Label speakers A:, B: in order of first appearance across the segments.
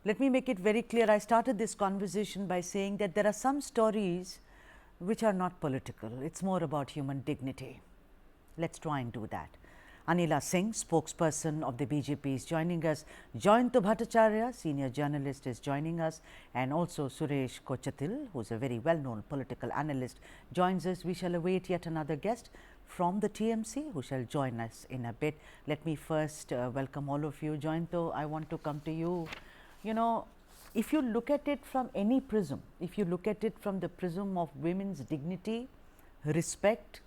A: let me make it very clear. I started this conversation by saying that there are some stories which are not political. It's more about human dignity. Let's try and do that. Anila Singh, spokesperson of the BJP, is joining us. Jayanta Bhattacharya, senior journalist, is joining us, and also Suresh Kochattil, who is a very well-known political analyst, joins us. We shall await yet another guest from the TMC who shall join us in a bit. Let me first welcome all of you. Jayanta, I want to come to you. You know, if you look at it from any prism, if you look at it from the prism of women's dignity, respect,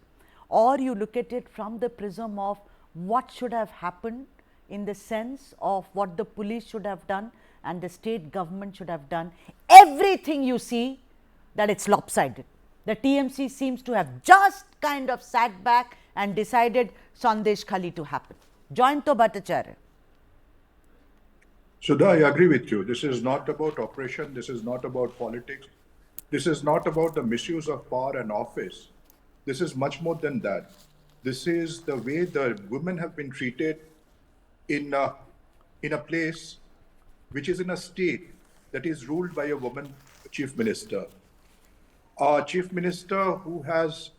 A: or you look at it from the prism of what should have happened in the sense of what the police should have done and the state government should have done, everything you see that it's lopsided. The TMC seems to have just kind of sat back and decided Sandeshkhali to happen. Jayanta Bhattacharya.
B: Sudha, I agree with you. This is not about oppression. This is not about politics. This is not about the misuse of power and office. This is much more than that. This is the way the women have been treated in a place which is in a state that is ruled by a woman chief minister. A chief minister who has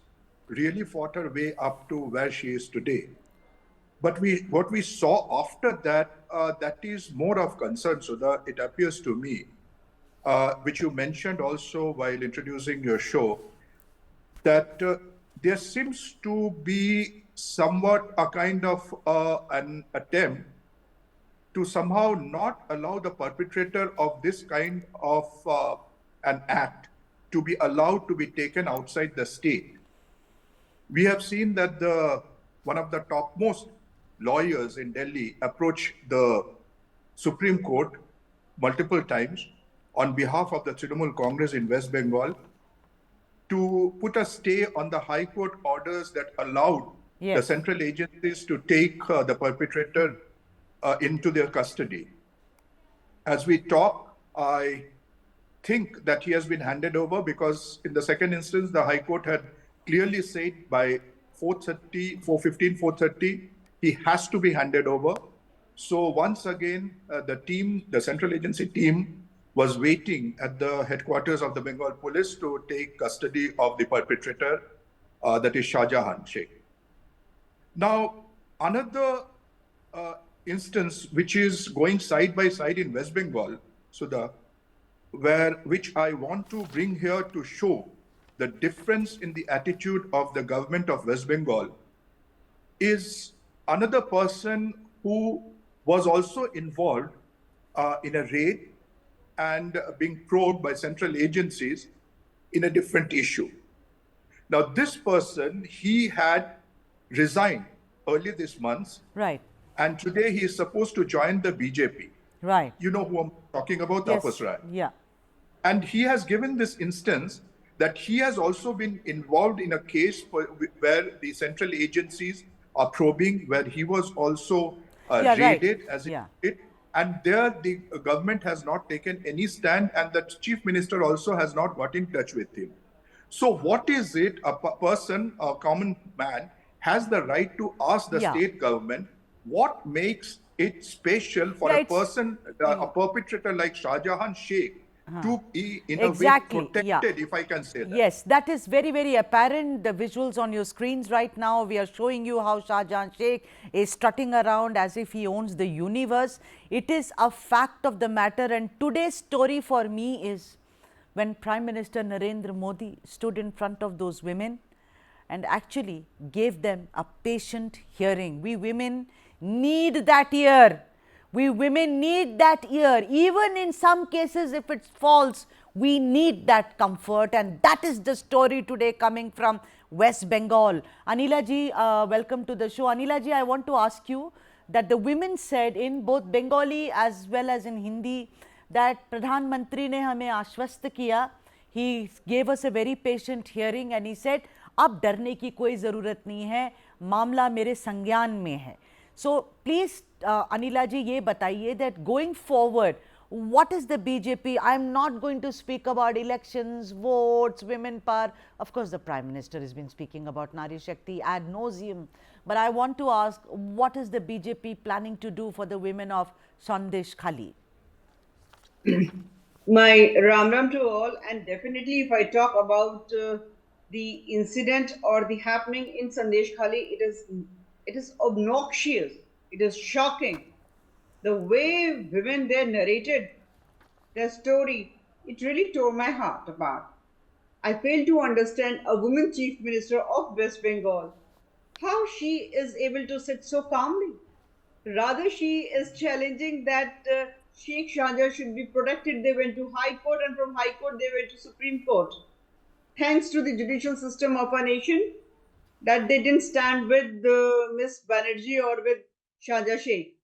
B: really fought her way up to where she is today. But what we saw after that, that is more of concern, Sudha, it appears to me, which you mentioned also while introducing your show, that there seems to be somewhat a kind of an attempt to somehow not allow the perpetrator of this kind of an act to be allowed to be taken outside the state. We have seen that one of the topmost lawyers in Delhi approached the Supreme Court multiple times on behalf of the Trinamool Congress in West Bengal to put a stay on the High Court orders that allowed the central agencies to take the perpetrator into their custody. As we talk, I think that he has been handed over because in the second instance, the High Court had clearly said by 4:30, he has to be handed over. So once again, the central agency team was waiting at the headquarters of the Bengal police to take custody of the perpetrator, that is Shahjahan Sheikh. Now, another instance which is going side by side in West Bengal, Sudha, which I want to bring here to show the difference in the attitude of the government of West Bengal, is another person who was also involved in a raid and being probed by central agencies in a different issue. Now, this person, he had resigned early this month.
A: Right.
B: And today he is supposed to join the BJP.
A: Right.
B: You know who I'm talking about,
A: Yes.
B: Tapas Rai.
A: Yeah.
B: And he has given this instance that he has also been involved in a case where the central agencies are probing, where he was also raided as it did. And there the government has not taken any stand, and the chief minister also has not got in touch with him. So what is it a person, a common man, has the right to ask the state government what makes it special for a person, a perpetrator like Shahjahan Sheikh, to be in a way protected, if I can say that.
A: Yes, that is very, very apparent. The visuals on your screens right now, we are showing you how Shahjahan Sheikh is strutting around as if he owns the universe. It is a fact of the matter, and today's story for me is when Prime Minister Narendra Modi stood in front of those women and actually gave them a patient hearing. We women need that ear. We women need that ear. Even in some cases, if it's false, we need that comfort, and that is the story today coming from West Bengal. Anila ji, welcome to the show. Anila ji, I want to ask you that the women said in both Bengali as well as in Hindi that Pradhan Mantri ne hame ashwast kiya. He gave us a very patient hearing and he said, अब डरने की कोई ज़रूरत नहीं है, मामला मेरे संज्ञान में है. So please, Anila ji, ये बताइए that going forward, what is the BJP? I am not going to speak about elections, votes, women power. Of course, the Prime Minister has been speaking about Nari Shakti ad nauseum. But I want to ask, what is the BJP planning to do for the women of Sandeshkhali?
C: My Ram Ram to all, and definitely if I talk about the incident or the happening in Sandeshkhali, it is obnoxious. It is shocking. The way women there narrated their story, it really tore my heart apart. I fail to understand a woman chief minister of West Bengal, how she is able to sit so calmly. Rather, she is challenging that Sheikh Shahjahan should be protected. They went to High Court, and from High Court, they went to Supreme Court. Thanks to the judicial system of our nation, that they didn't stand with Miss Banerjee or with Shahjahan Sheikh.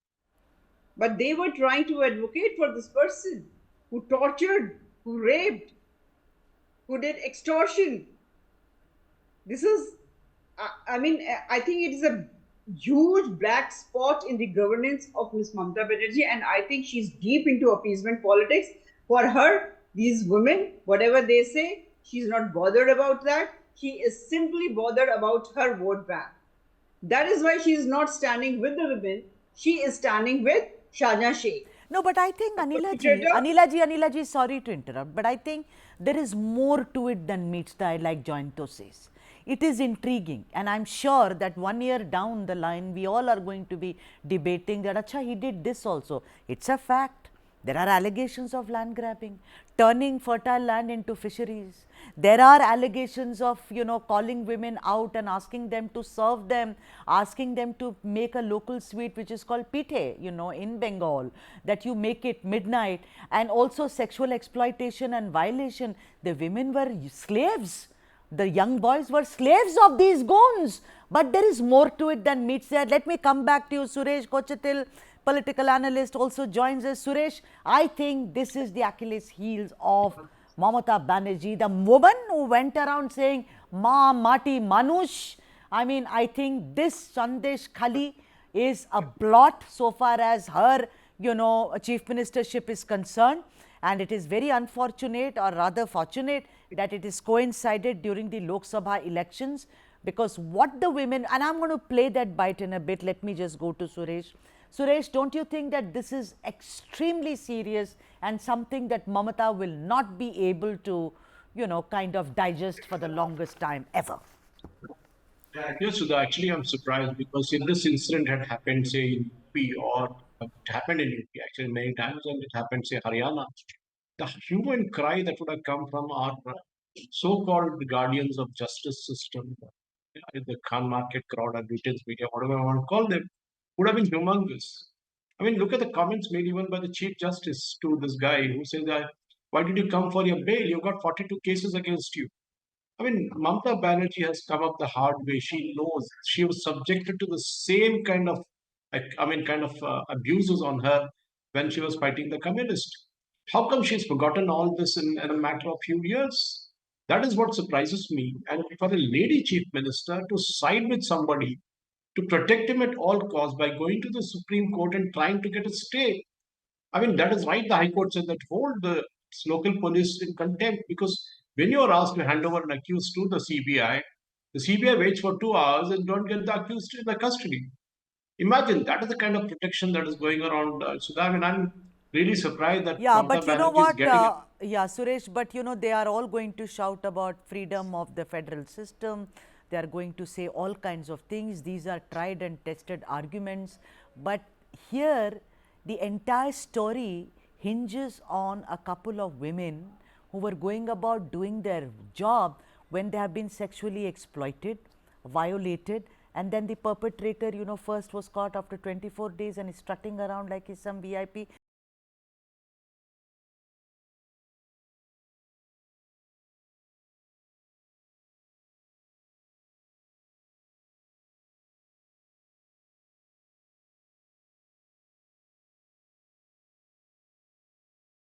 C: But they were trying to advocate for this person who tortured, who raped, who did extortion. This is, I mean, I think it is a huge black spot in the governance of Miss Mamata Banerjee, and I think she's deep into appeasement politics. For her, these women, whatever they say, she's not bothered about that. She is simply bothered about her vote bank. That is why she is not standing with the women. She is standing with Shahjahan Sheikh.
A: No, but I think
C: Perpetrator.
A: Anila ji, sorry to interrupt, but I think there is more to it than meets the eye, like Jayanto says. It is intriguing, and I'm sure that 1 year down the line, we all are going to be debating that, acha, he did this also. It's a fact. There are allegations of land grabbing, turning fertile land into fisheries. There are allegations of, calling women out and asking them to serve them, asking them to make a local sweet which is called pithe, in Bengal, that you make it midnight, and also sexual exploitation and violation. The women were slaves. The young boys were slaves of these goons. But there is more to it than meets the eye. Let me come back to you. Suresh Kochattil, political analyst, also joins us. Suresh, I think this is the Achilles heels of Mamata Banerjee, the woman who went around saying, Ma, Mati, Manush. I mean, I think this Sandeshkhali is a blot so far as her, chief ministership is concerned. And it is very unfortunate, or rather fortunate, that it is coincided during the Lok Sabha elections, because what the women, and I'm going to play that bite in a bit. Let me just go to Suresh. Suresh, don't you think that this is extremely serious and something that Mamata will not be able to, kind of digest for the longest time ever?
D: Yes, Sudha, actually, I'm surprised because if this incident had happened, say, in UP or it happened in UP actually many times, and it happened, say, Haryana, the hue and cry that would have come from our so-called guardians of justice system, the Khan market crowd and retail media, whatever I want to call them, would have been humongous. I mean, look at the comments made even by the Chief Justice to this guy who says that, why did you come for your bail? You've got 42 cases against you. I mean, Mamata Banerjee has come up the hard way. She knows she was subjected to the same kind of, abuses on her when she was fighting the communists. How come she's forgotten all this in a matter of few years? That is what surprises me. And for a lady chief minister to side with somebody to protect him at all costs by going to the Supreme Court and trying to get a stay, I mean, that is right. The High Court said that hold the local police in contempt because when you are asked to hand over an accused to the CBI waits for 2 hours and don't get the accused in the custody. Imagine that is the kind of protection that is going around. So I mean, I'm really surprised that
A: Yeah,
D: Mamata
A: but you know
D: Banerjee is
A: what?
D: getting it.
A: Yeah, Suresh, but they are all going to shout about freedom of the federal system. They are going to say all kinds of things. These are tried and tested arguments. But here, the entire story hinges on a couple of women who were going about doing their job when they have been sexually exploited, violated, and then the perpetrator, first was caught after 24 days and is strutting around like he's some VIP.